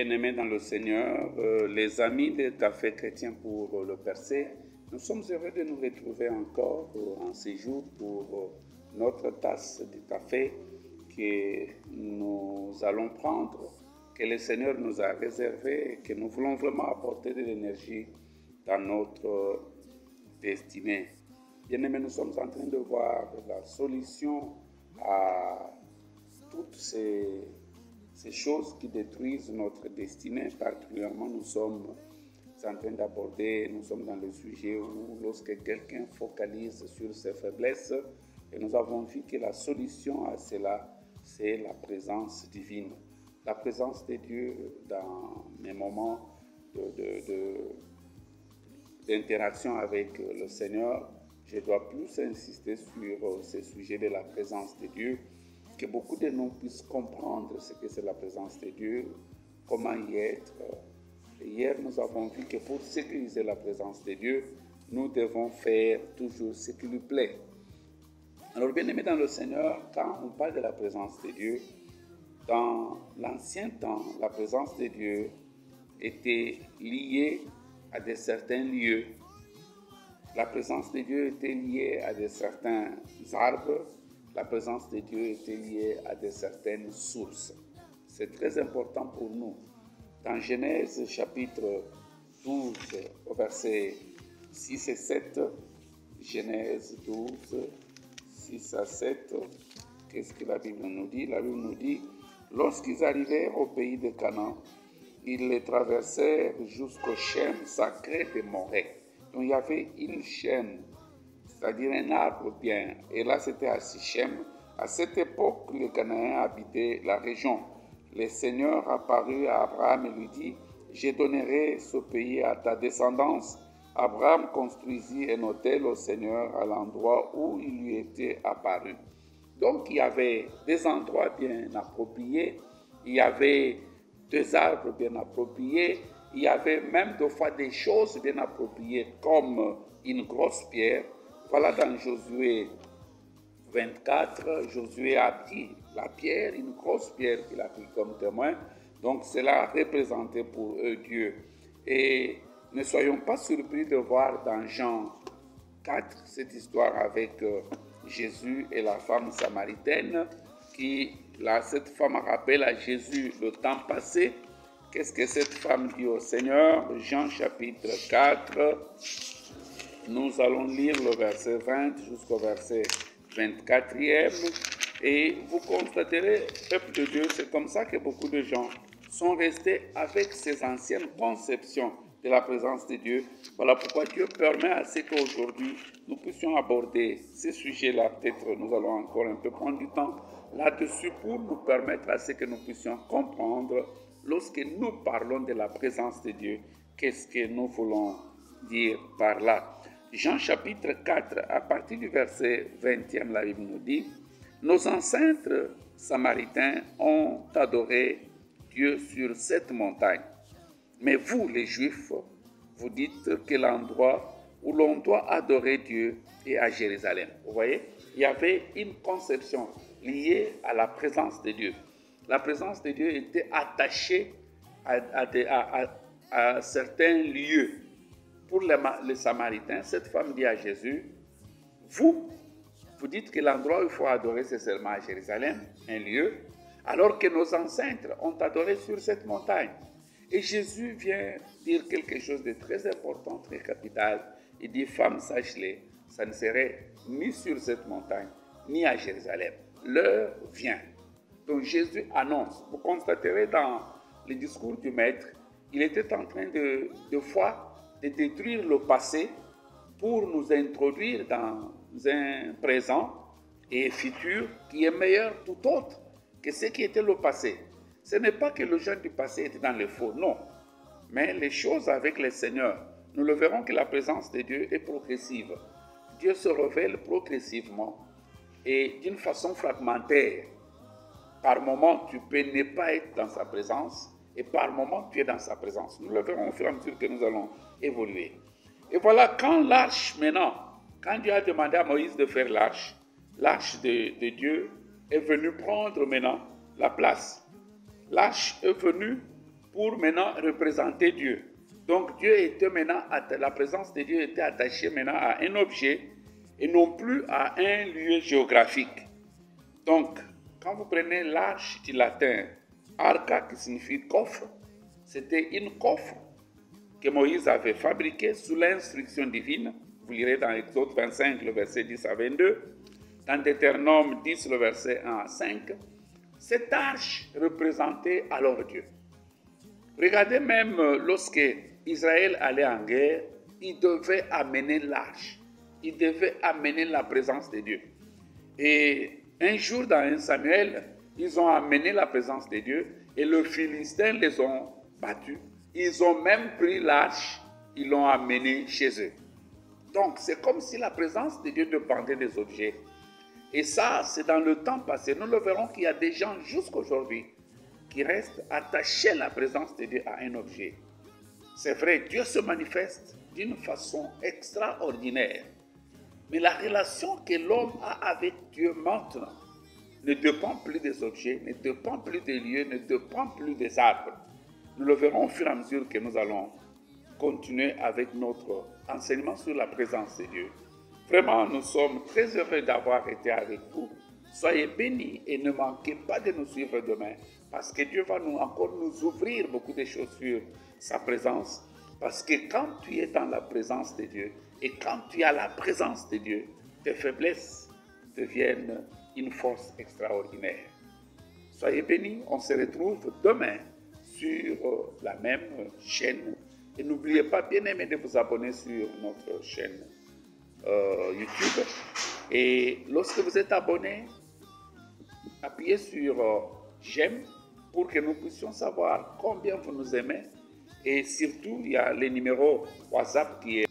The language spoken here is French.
Bien-aimés dans le Seigneur, les amis de Café Chrétien pour le Percé, nous sommes heureux de nous retrouver encore en ces jours pour notre tasse de café que nous allons prendre, que le Seigneur nous a réservé et que nous voulons vraiment apporter de l'énergie dans notre destinée. Bien-aimés, nous sommes en train de voir la solution à toutes ces choses qui détruisent notre destinée. Particulièrement, nous sommes en train d'aborder, nous sommes dans le sujet où lorsque quelqu'un focalise sur ses faiblesses, et nous avons vu que la solution à cela, c'est la présence divine. La présence de Dieu dans mes moments d'interaction avec le Seigneur, je dois plus insister sur ce sujet de la présence de Dieu, que beaucoup de nous puissent comprendre ce que c'est la présence de Dieu, comment y être. Hier, nous avons vu que pour sécuriser la présence de Dieu, nous devons faire toujours ce qui lui plaît. Alors, bien-aimés dans le Seigneur, quand on parle de la présence de Dieu, dans l'ancien temps, la présence de Dieu était liée à certains lieux. La présence de Dieu était liée à certains arbres. La présence de Dieu était liée à certaines sources. C'est très important pour nous. Dans Genèse chapitre 12, au verset 6 et 7, Genèse 12, 6 à 7, qu'est-ce que la Bible nous dit? La Bible nous dit, lorsqu'ils arrivèrent au pays de Canaan, ils les traversèrent jusqu'au chêne sacré de Morée. Donc il y avait une chêne, c'est-à-dire un arbre bien. Et là, c'était à Sichem. À cette époque, les Cananéens habitaient la région. Le Seigneur apparut à Abraham et lui dit, « Je donnerai ce pays à ta descendance. » Abraham construisit un autel au Seigneur à l'endroit où il lui était apparu. Donc, il y avait des endroits bien appropriés. Il y avait des arbres bien appropriés. Il y avait même des fois des choses bien appropriées comme une grosse pierre. Voilà dans Josué 24, Josué a pris la pierre, une grosse pierre qu'il a pris comme témoin. Donc cela représentait pour eux Dieu. Et ne soyons pas surpris de voir dans Jean 4 cette histoire avec Jésus et la femme samaritaine cette femme rappelle à Jésus le temps passé. Qu'est-ce que cette femme dit au Seigneur? Jean chapitre 4. Nous allons lire le verset 20 jusqu'au verset 24e et vous constaterez, peuple de Dieu, c'est comme ça que beaucoup de gens sont restés avec ces anciennes conceptions de la présence de Dieu. Voilà pourquoi Dieu permet à ce qu'aujourd'hui nous puissions aborder ces sujets-là. Peut-être nous allons encore un peu prendre du temps là-dessus pour nous permettre à ce que nous puissions comprendre lorsque nous parlons de la présence de Dieu, qu'est-ce que nous voulons dire par là. Jean chapitre 4, à partir du verset 20e, la Bible nous dit, « Nos ancêtres samaritains ont adoré Dieu sur cette montagne. Mais vous, les Juifs, vous dites que l'endroit où l'on doit adorer Dieu est à Jérusalem. » Vous voyez, il y avait une conception liée à la présence de Dieu. La présence de Dieu était attachée à certains lieux. Pour les Samaritains, cette femme dit à Jésus, vous dites que l'endroit où il faut adorer, c'est seulement à Jérusalem, un lieu, alors que nos ancêtres ont adoré sur cette montagne. Et Jésus vient dire quelque chose de très important, très capital. Il dit, femme, sache-le, ça ne serait ni sur cette montagne, ni à Jérusalem. L'heure vient. Donc Jésus annonce. Vous constaterez dans le discours du Maître, il était en train de détruire le passé pour nous introduire dans un présent et futur qui est meilleur tout autre que ce qui était le passé. Ce n'est pas que le jeune du passé était dans le faux, non. Mais les choses avec le Seigneur, nous le verrons que la présence de Dieu est progressive. Dieu se révèle progressivement et d'une façon fragmentaire. Par moment, tu peux ne pas être dans sa présence et par moment, tu es dans sa présence. Nous le verrons au fur et à mesure que nous allons évoluer. Et voilà, quand l'arche, maintenant, quand Dieu a demandé à Moïse de faire l'arche de Dieu est venue prendre maintenant la place. L'arche est venue pour maintenant représenter Dieu. Donc Dieu était maintenant, la présence de Dieu était attachée maintenant à un objet et non plus à un lieu géographique. Donc, quand vous prenez l'arche du latin, arca qui signifie coffre, c'était une coffre que Moïse avait fabriquée sous l'instruction divine. Vous lirez dans Exode 25, le verset 10 à 22, dans Deutéronome 10, le verset 1 à 5. Cette arche représentait alors Dieu. Regardez même lorsque Israël allait en guerre, il devait amener l'arche. Il devait amener la présence de Dieu. Et un jour dans 1 Samuel, ils ont amené la présence de Dieu et les Philistins les ont battus. Ils ont même pris l'arche, ils l'ont amené chez eux. Donc c'est comme si la présence de Dieu dépendait des objets. Et ça, c'est dans le temps passé. Nous le verrons qu'il y a des gens jusqu'aujourd'hui qui restent attachés à la présence de Dieu à un objet. C'est vrai, Dieu se manifeste d'une façon extraordinaire. Mais la relation que l'homme a avec Dieu maintenant ne dépend plus des objets, ne dépend plus des lieux, ne dépend plus des arbres. Nous le verrons au fur et à mesure que nous allons continuer avec notre enseignement sur la présence de Dieu. Vraiment, nous sommes très heureux d'avoir été avec vous. Soyez bénis et ne manquez pas de nous suivre demain parce que Dieu va encore nous ouvrir beaucoup de choses sur sa présence. Parce que quand tu es dans la présence de Dieu et quand tu as la présence de Dieu, tes faiblesses deviennent une force extraordinaire. Soyez bénis, on se retrouve demain sur la même chaîne. Et n'oubliez pas, bien aimé, de vous abonner sur notre chaîne YouTube. Et lorsque vous êtes abonné, appuyez sur j'aime pour que nous puissions savoir combien vous nous aimez. Et surtout, il y a le numéro WhatsApp qui est